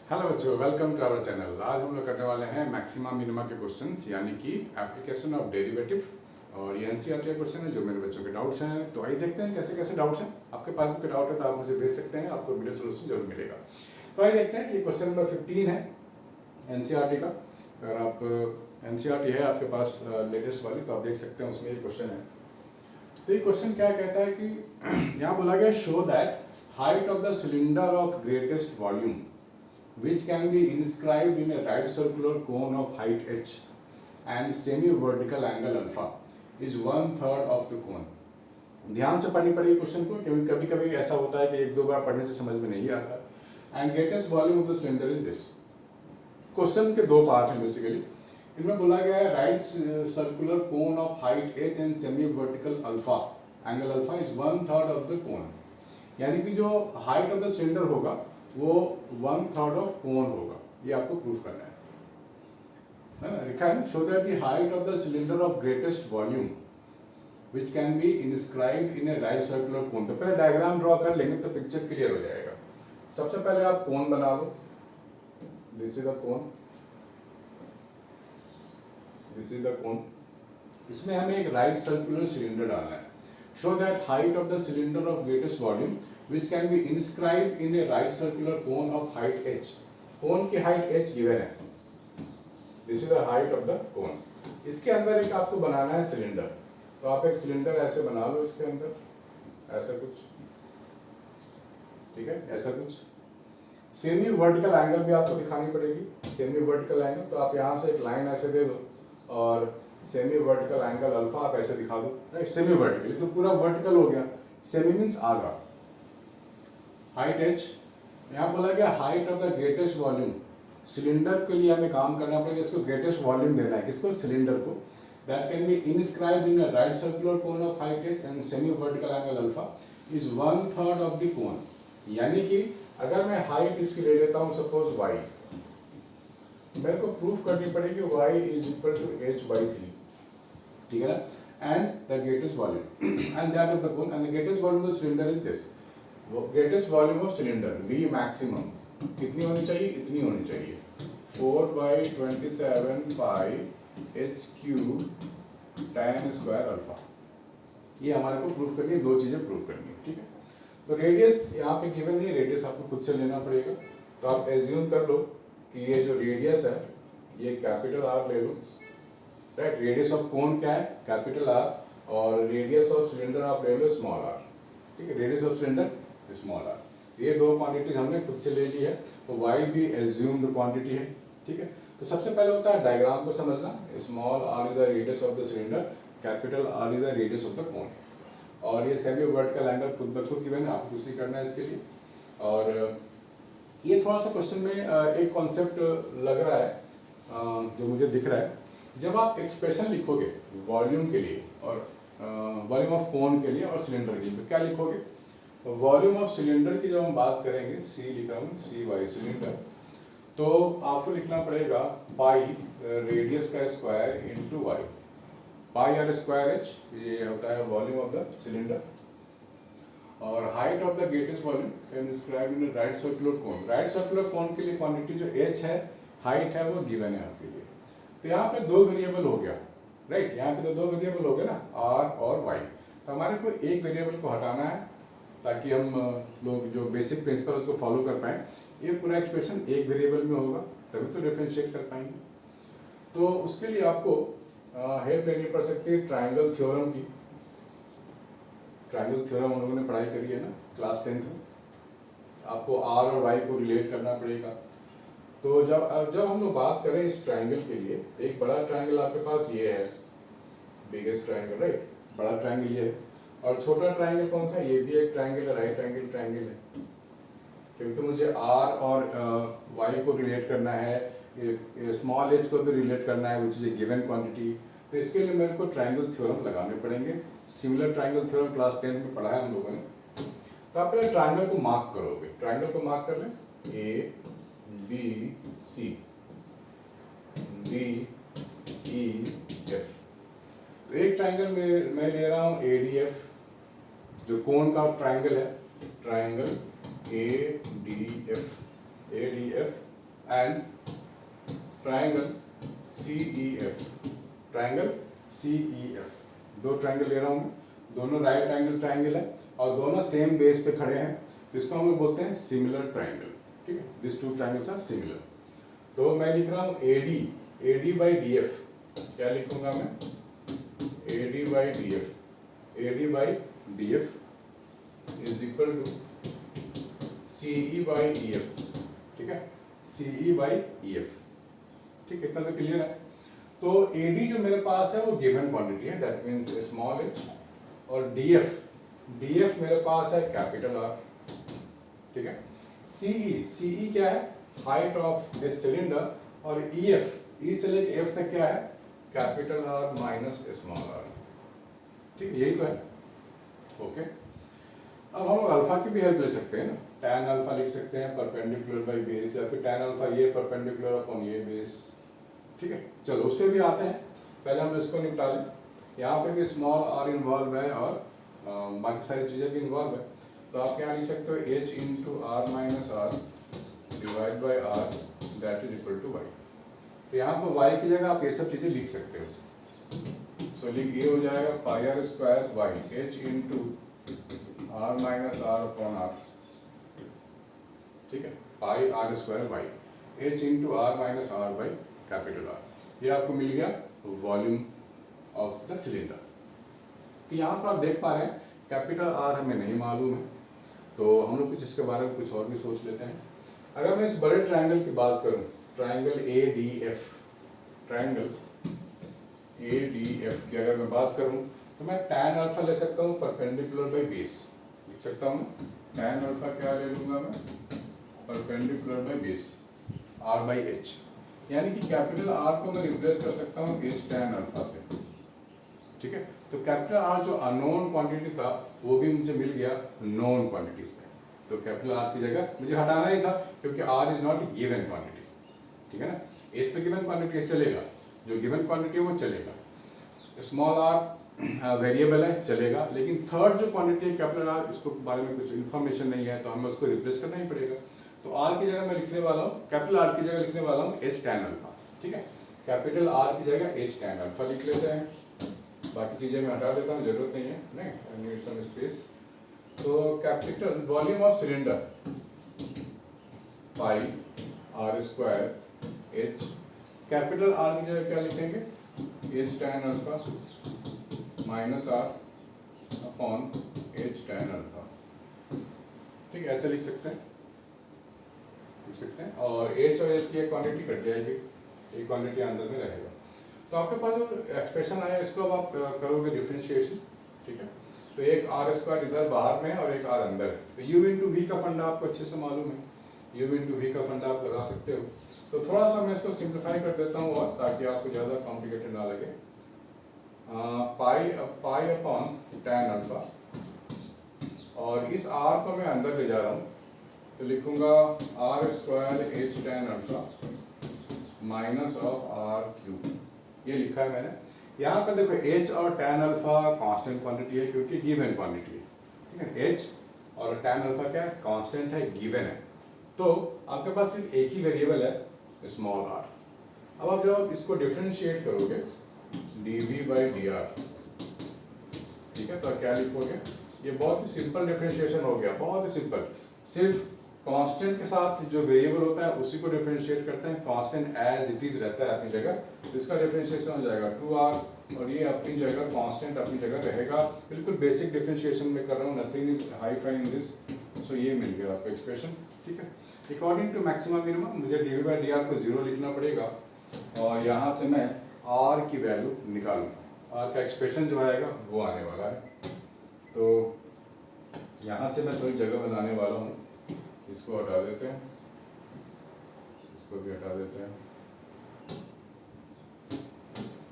Hello बच्चों, welcome to our channel. आज हम लोग करने वाले हैं मैक्सिमा मिनिमा के क्वेश्चंस, यानी कि एप्लीकेशन ऑफ डेरिवेटिव। और ये एनसीईआरटी के क्वेश्चन है जो मेरे बच्चों के डाउट्स हैं। तो आइए देखते हैं कैसे कैसे डाउट्स हैं। आपके पास कोई डाउट है तो आप मुझे भेज सकते हैं, आपको वीडियो सोल्यूशन जरूर मिलेगा। तो आइए देखते हैं। ये क्वेश्चन नंबर 15 है एनसीईआरटी का। अगर आप एनसीईआरटी है आपके पास लेटेस्ट वाली, तो आप देख सकते हैं, उसमें एक क्वेश्चन है। तो ये क्वेश्चन क्या कहता है कि यहाँ बोला गया show that height of the cylinder of greatest volume which can be inscribed in a right circular cone of height h and semi-vertical angle alpha is 1/3 of the cone। ध्यान से पढ़नी पड़ेगी क्वेश्चन को, क्योंकि कभी कभी ऐसा होता है कि एक दो बार पढ़ने से समझ में नहीं आता। And greatest volume of the cylinder is this. Question के दो पार्ट हैं बेसिकली। इनमें बोला गया है right circular cone of height h and semi vertical alpha angle alpha is 1/3 of the cone, यानी कि जो हाइट ऑफ द सिलेंडर होगा वो 1/3 ऑफ कोन होगा। ये आपको प्रूफ करना है। लिखा है ना, show that the height of the cylinder of greatest volume which can be inscribed in A right circular कोन। तो पहले डायग्राम ड्रॉ कर लेंगे तो पिक्चर क्लियर हो जाएगा। सबसे पहले आप कोन बना लो। This is the cone, this is the cone. इसमें हमें एक राइट सर्कुलर सिलेंडर डालना है। Show that height of the cylinder of greatest volume which can be inscribed in a right circular cone of height h। कोन की height h given है। This is the height of the cone। इसके अंदर एक आपको बनाना है cylinder. तो आप एक सिलेंडर ऐसे बना लो, इसके अंदर ऐसा कुछ, ठीक है, ऐसा कुछ। सेमी वर्टिकल एंगल भी आपको दिखानी पड़ेगी। सेमी वर्टिकल एंगल, तो आप यहाँ से एक लाइन ऐसे दे दो और सेमी वर्टिकल एंगल अल्फा आप ऐसे दिखा दो। राइट, सेमी वर्टिकल तो पूरा वर्टिकल हो गया। सेमी मीन्स आधा। हाइट h, यहाँ बोला गया height of the greatest volume. Cylinder के लिए हमें काम करना पड़ेगा, इसको ग्रेटेस्ट वॉल्यूम देना है। किसको? सिलेंडर को। That can be inscribed in a right circular cone of height h and semi vertical angle alpha is 1/3 of the cone. यानी कि अगर मैं हाइट इसकी ले लेता हूँ सपोज y, मेरे को प्रूफ करनी पड़ेगी y is equal to h/3, ठीक है ना। And the greatest volume and that of the cone and the greatest volume of cylinder is this. Greatest volume of cylinder V maximum कितनी होनी चाहिए? इतनी होनी चाहिए, 4/27 पाई h³ tan स्क्वायर अल्फा। ये हमारे को प्रूफ करनी है, दो चीजें प्रूफ करनी है, ठीक है। तो रेडियस यहाँ पे गिवन नहीं, रेडियस आपको खुद से लेना पड़ेगा। तो आप एज्यूम कर लो कि ये जो रेडियस है ये कैपिटल R ले लो। राइट, रेडियस ऑफ कोन क्या है? कैपिटल R, और रेडियस ऑफ सिलेंडर आप ले लो स्मॉल r, ठीक है। Radius of cylinder small r। ये दो क्वांटिटीज हमने खुद से ले ली है। तो y भी एज्यूम्ड क्वांटिटी है, ठीक है। तो सबसे पहले होता है डायग्राम को समझना। Small r is the radius of the cylinder, capital R is the radius of the cone. और ये सेमी वर्टिकल एंगल खुद ब खुद गिवन है, आपको कुछ नहीं करना है इसके लिए। और ये थोड़ा सा क्वेश्चन में एक कॉन्सेप्ट लग रहा है जो मुझे दिख रहा है। जब आप एक्सप्रेशन लिखोगे वॉल्यूम के लिए और वॉल्यूम ऑफ कोन के लिए और सिलेंडर के लिए, तो क्या लिखोगे? वॉल्यूम ऑफ सिलेंडर की जब हम बात करेंगे, C लिख रहा हूँ, CY सिलेंडर, तो आपको लिखना पड़ेगा पाई रेडियस का square into y, pi r square h, ये होता है वॉल्यूम ऑफ द सिलेंडर। और height of the greatest volume can describe in right circular cone. Right circular cone के लिए क्वांटिटी जो h है, हाइट है, वो गिवन है आपके लिए। तो यहाँ पे दो वेरिएबल हो गया। राइट, यहाँ पे तो दो वेरिएबल हो गए ना, r और y। तो हमारे को एक वेरिएबल को हटाना है ताकि हम लोग जो बेसिक प्रिंसिपल उसको फॉलो कर पाएँ। ये पूरा एक्सप्रेशन एक वेरिएबल में होगा, तभी तो डिफरेंशिएट कर पाएंगे। तो उसके लिए आपको हेल्प लेनी पड़ सकती है ट्रायंगल थ्योरम की। ट्रायंगल थ्योरम हम लोगों ने पढ़ाई करी है ना क्लास 10th में। आपको r और y को रिलेट करना पड़ेगा। तो जब हम लोग बात करें इस ट्रायंगल के लिए, एक बड़ा ट्रायंगल आपके पास ये है, बिगेस्ट ट्रायंगल, राइट, बड़ा ट्रायंगल ये है। और छोटा ट्रायंगल कौन सा है? ये भी एक ट्रायंगल है, राइट एंगल ट्रायंगल है। क्योंकि मुझे r और y को रिलेट करना है, स्मॉल h को भी रिलेट करना है, which is a given quantity. तो इसके लिए मेरे को ट्रायंगल थ्योरम लगाने पड़ेंगे। सिमिलर ट्रायंगल थ्योरम क्लास 10 में पढ़ा है हम लोगों ने। तो आप पहले ट्रायंगल को मार्क करोगे। ट्रायंगल को मार्क कर लें, ABC, DEF। तो एक ट्रायंगल में मैं ले रहा हूँ ADF, जो कोन का ट्रायंगल है, triangle ADF and triangle CEF, triangle CEF, दो ट्राइंगल ले रहा हूँ, दोनों राइट एंगल ट्राइंगल है और दोनों सेम बेस पे खड़े हैं, तो इसको हम लोग बोलते हैं सिमिलर ट्राइंगल, ठीक है। This two triangles are similar. तो मैं लिख रहा हूँ AD बाई DF, क्या लिखूंगा मैं, AD by DF is equal to CE by EF, ठीक है, CE बाई EF, ठीक है, इतना तो क्लियर है। तो AD जो मेरे पास है वो गिवन क्वांटिटी है, दैट मीन्स स्मॉल h, और DF मेरे पास है कैपिटल R, ठीक है। CE क्या है, हाइट ऑफ दिस सिलेंडर, और E से लेके F तक क्या है, capital R minus small r, ठीक है, यही तो है। ओके, अब हम लोग अल्फा की भी हेल्प ले सकते हैं ना, tan अल्फा लिख सकते हैं परपेंडिकुलर बाई बेस, या फिर tan अल्फा ये परपेंडिकुलर अपॉन ये बेस, ठीक है। चलो उस पर भी आते हैं, पहले हम इसको निपटा लें। यहाँ पे भी स्मॉल r इन्वॉल्व है और बाकी सारी चीज़ें भी इन्वॉल्व है, तो आप क्या लिख सकते हो, h into r minus r divide by r that is equal to y. तो यहाँ पर y की जगह आप ये सब चीज़ें लिख सकते हो, तो ये हो जाएगा pi r square y, h into r minus r upon r, ठीक है, pi r square y, h into r minus r by capital R, ये आपको मिल गया वॉल्यूम ऑफ द सिलेंडर। तो यहाँ पर आप देख पा रहे हैं कैपिटल R हमें नहीं मालूम है, तो हम लोग कुछ इसके बारे में कुछ और भी सोच लेते हैं। अगर मैं इस बड़े ट्राइंगल की बात करूँ, ट्राइंगल ADF की अगर मैं बात करूँ, तो मैं tan अल्फा ले सकता हूँ परपेंडिकुलर बाई बेस, लिख सकता हूँ tan अल्फा क्या ले लूँगा मैं, perpendicular by base R by H, यानी कि कैपिटल R को मैं रिप्लेस कर सकता हूँ H tan अल्फा से, ठीक है। तो कैपिटल R जो अननोन क्वांटिटी था वो भी मुझे मिल गया नोन क्वांटिटीज में, तो कैपिटल R की जगह मुझे हटाना ही था क्योंकि R is not given quantity, ठीक है ना। H तो गिवन क्वांटिटी है, चलेगा, जो गिवन क्वांटिटी है वो चलेगा, स्मॉल r वेरिएबल है, चलेगा, लेकिन थर्ड जो क्वांटिटी है कैपिटल R, इसको बारे में कुछ इन्फॉर्मेशन नहीं है, तो हमें उसको रिप्लेस करना ही पड़ेगा। तो R की जगह मैं लिखने वाला हूँ, कैपिटल R की जगह लिखने वाला हूँ H tan अल्फा, ठीक है, कैपिटल R की जगह H tan अल्फा लिख लेते हैं, बाकी चीज़ें मैं हटा देता हूँ, जरूरत नहीं है, नहीं, आई नीड सम स्पेस। तो capital volume of cylinder pi r square H, capital R की जगह क्या लिखेंगे, H tan alpha minus R upon H tan alpha, ठीक है, ऐसे लिख सकते हैं, और H और H की एक क्वांटिटी कट जाएगी, एक क्वांटिटी अंदर में रहेगा। तो आपके पास जो एक्सप्रेशन आया इसको अब आप करोगे डिफरेंशिएशन, ठीक है। तो एक आर स्क्वायर इधर बाहर में है और एक आर अंदर है, तो u इंटू वी का फंडा आपको अच्छे से मालूम है, u इंटू वी का फंडा आप लगा सकते हो। तो थोड़ा सा मैं इसको सिंप्लीफाई कर देता हूँ, और ताकि आपको ज़्यादा कॉम्प्लिकेटेड ना लगे, पाई अपॉन tan अल्फा, और इस r को मैं अंदर ले जा रहा हूँ, तो लिखूंगा r square H tan alpha minus of r cube, ये लिखा है मैंने। यहाँ पर देखो H और tan अल्फा कांस्टेंट क्वांटिटी है क्योंकि गिवन क्वांटिटी है, ठीक है। H और tan अल्फा क्या है, कांस्टेंट है, गिवन है, तो आपके पास सिर्फ एक ही वेरिएबल है स्मॉल r। अब आप जब इसको डिफरेंशिएट करोगे dv बाई dr, ठीक है, तो क्या लिखोगे, ये बहुत ही सिंपल डिफरेंशिएशन हो गया, बहुत ही सिंपल, सिर्फ कांस्टेंट के साथ जो वेरिएबल होता है उसी को डिफरेंशिएट करते हैं, कांस्टेंट एज इट इज रहता है अपनी जगह, तो इसका डिफरेंशिएशन हो जाएगा 2r, और ये अपनी जगह कांस्टेंट अपनी जगह रहेगा, बिल्कुल बेसिक डिफरेंशिएशन में कर रहा हूँ, nothing is hi fi in this. So ये मिल गया आपको एक्सप्रेशन, ठीक है। अकॉर्डिंग टू मैक्सिमम मिनिमम मुझे dv बाई dr को 0 लिखना पड़ेगा, और यहाँ से मैं r की वैल्यू निकालूंगा, r का एक्सप्रेशन जो आएगा वो आने वाला है। तो यहाँ से मैं थोड़ी जगह बनाने वाला हूँ, इसको हटा देते हैं, इसको भी हटा देते हैं,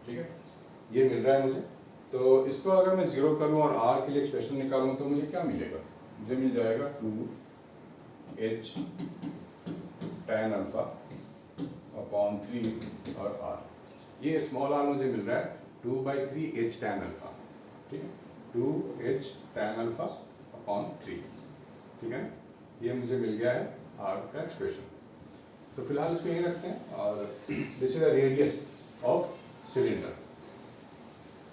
ठीक है, ये मिल रहा है मुझे। तो इसको अगर मैं 0 करूँ और r के लिए एक्सप्रेशन निकालूँ तो मुझे क्या मिलेगा, मुझे मिल जाएगा 2h tan अल्फा अपॉन 3 और r, ये स्मॉल r मुझे मिल रहा है 2/3 h tan अल्फा, ठीक है, 2h tan अल्फा अपॉन 3, ठीक है, ये मुझे मिल गया है r का एक्सप्रेशन। तो फिलहाल इसको यही रखते हैं और this is the radius of cylinder.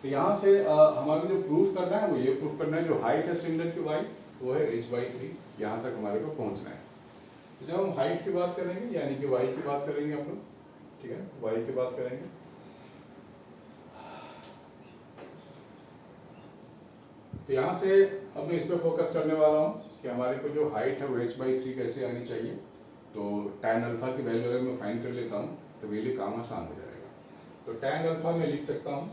तो यहाँ से हमारे जो प्रूफ करना है वो ये प्रूफ करना है, जो हाइट है सिलेंडर की वाई वो है h/3, यहाँ तक हमारे को पहुँचना है। तो जब हम हाइट की बात करेंगे यानी कि वाई की बात करेंगे हम लोग, ठीक है, वाई की बात करेंगे। तो यहाँ से अब मैं इस पर फोकस करने वाला हूँ कि हमारे को जो हाइट है वो h/3 कैसे आनी चाहिए। तो tan अल्फा की वैल्यू अगर मैं फाइंड कर लेता हूँ तो वैल्यू काम आसान हो जाएगा। तो tan अल्फा में लिख सकता हूँ,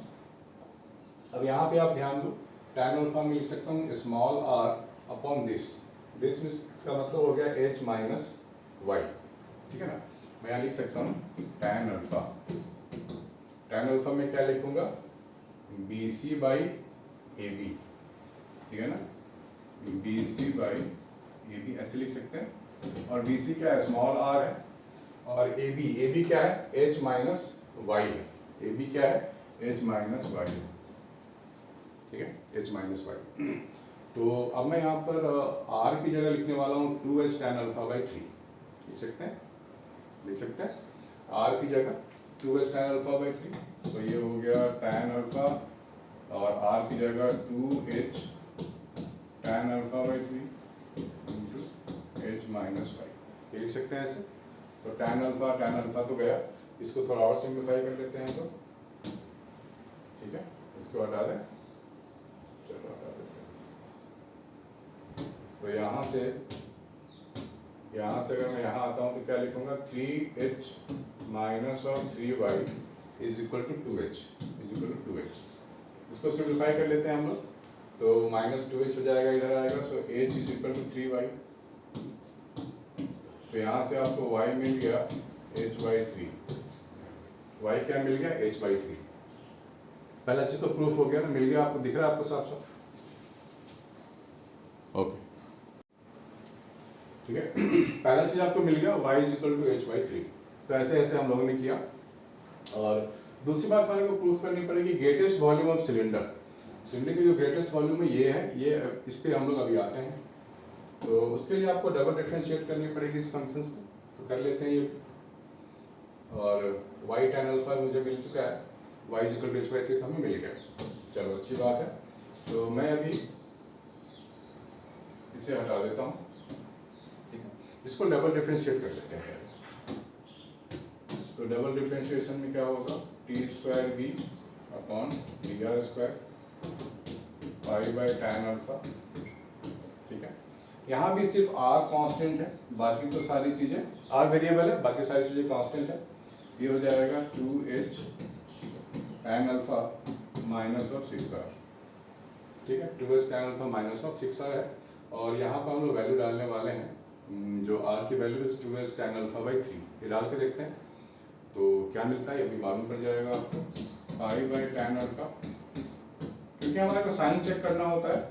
अब यहाँ पे आप ध्यान दो, tan अल्फा में लिख सकता हूँ स्मॉल r अपॉन दिस का मतलब हो गया h-y, ठीक है ना। मैं यहाँ लिख सकता हूँ tan अल्फा में क्या लिखूंगा, BC/AB, ठीक है ना, BC/AB ऐसे लिख सकते हैं। और BC क्या है, स्मॉल r है, और AB क्या है, h-y है। AB क्या है, h-y, ठीक है, h-y। तो अब मैं यहाँ पर r की जगह लिखने वाला हूँ 2h tan अल्फा/3, लिख सकते हैं r की जगह 2h tan अल्फा/3। तो ये हो गया tan अल्फा और r की जगह 2h tan अल्फा/3 h-y, ये लिख सकते हैं ऐसे। तो tan अल्फा तो गया, इसको थोड़ा और सिंप्लीफाई कर लेते हैं तो, ठीक है, इसको हटा दें, चलो हटा देते हैं। तो यहाँ से अगर मैं यहाँ आता हूँ तो क्या लिखूंगा, 3h माइनस और 3y is equal to 2h। इसको सिंप्लीफाई कर लेते हैं हम लोग, तो -2h हो जाएगा, इधर आएगा, so h is equal to 3y। तो यहाँ से आपको y मिल गया h/3, y क्या मिल गया, h/3। पहला चीज तो प्रूफ हो गया ना, मिल गया, आपको दिख रहा है आपको साफ साफ, ओके, ठीक है। पहला चीज आपको मिल गया y is equal to h/3। तो ऐसे हम लोगों ने किया। और दूसरी बात हमारे को प्रूफ करनी पड़ेगी, ग्रेटेस्ट वॉल्यूम ऑफ सिलेंडर की जो ग्रेटेस्ट वॉल्यूम है ये है, ये इस पे हम लोग अभी आते हैं। तो उसके लिए आपको डबल डिफरेंशिएट करनी पड़ेगी इस फंक्शंस को, तो कर लेते हैं ये। और y tan अल्फा मुझे मिल चुका है, y is equal to h/3 हमें मिल गया, चलो अच्छी बात है। तो मैं अभी इसे हटा देता हूँ, ठीक है, इसको डबल डिफरेंशिएट कर लेते हैं। तो डबल डिफरेंशिएशन में क्या होगा, t² upon dr² π/tan alpha, ठीक है। यहाँ भी सिर्फ r कांस्टेंट है, बाकी तो सारी चीजें r वेरिएबल है, बाकी सारी चीजें कांस्टेंट है। ये हो जाएगा 2h tan alpha minus of 6r, ठीक है, 2h tan alpha minus of 6r है। और यहाँ पर हम लोग वैल्यू डालने वाले हैं, जो r की वैल्यू है 2h tan अल्फा/3, ये डाल के देखते हैं तो क्या मिलता है, अभी मालूम पड़ जाएगा आपको, π/tan अल्फा। क्योंकि हमारे को साइन चेक करना होता है,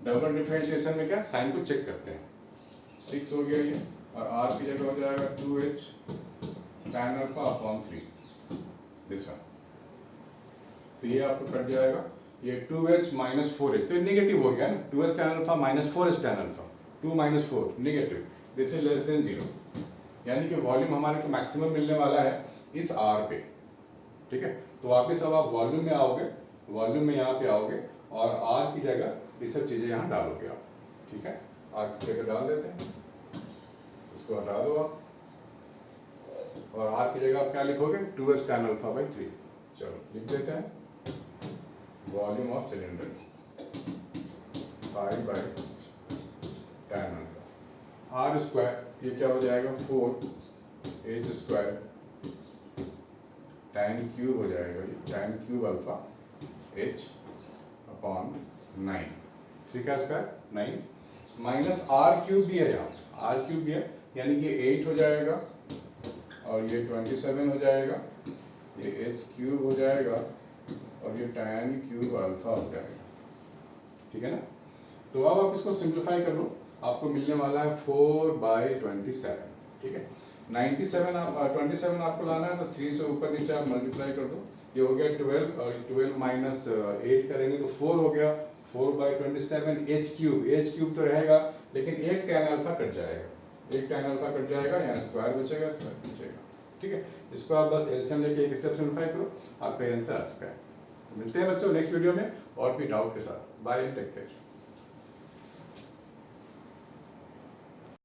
डबल डिफरेंशिएशन में क्या साइन को चेक करते हैं। 6 हो गया ये, और r की जगह हो जाएगा 2h tan alpha upon 3, this one. तो ये आपको कट जाएगा, ये 2h माइनस 4h, तो ये निगेटिव हो गया ना, 2h tan alpha minus 4h tan alpha, 2 minus 4 negative, this is less than 0, यानी कि वॉल्यूम हमारे को मैक्सिमम मिलने वाला है इस r पे, ठीक है। तो वापस अब आप वॉल्यूम में आओगे, वॉल्यूम में यहाँ पे आओगे और r की जगह ये सब चीजें यहाँ डालोगे आप, ठीक है, r की जगह डाल देते हैं, इसको हटा दो आप, और r की जगह आप क्या लिखोगे, 2h tan अल्फा/3। चलो लिख देते हैं, volume of cylinder π/tan alpha, r², ये क्या हो जाएगा 4h² tan³ हो जाएगा, ये tan³ अल्फा h अपॉन 9, 3 का स्क्वायर 9 माइनस r³ भी है, यहाँ r³ भी है, यानी कि 8 हो जाएगा, और ये 27 हो जाएगा, ये h³ हो जाएगा, और ये tan³ अल्फा हो जाएगा, ठीक है ना। तो अब आप इसको सिंप्लीफाई कर लो, आपको मिलने वाला है 4/27, ठीक है। 27 आपको लाना है, तो 3 से ऊपर नीचे आप मल्टीप्लाई कर दो, ये हो गया 12, और 12 माइनस 8 करेंगे तो 4 हो गया, 4/27 h³ तो रहेगा, लेकिन एक tan अल्फा कट जाएगा, एक tan अल्फा कट जाएगा, यहाँ स्क्वायर बचेगा, स्क्वायर बचेगा, ठीक है। इसको आप बस एलसीएम लेके एक स्टेप सिंप्लीफाई करो, आपका आंसर आ चुका है। तो मिलते हैं बच्चों नेक्स्ट वीडियो में और भी डाउट के साथ। Bye, take care.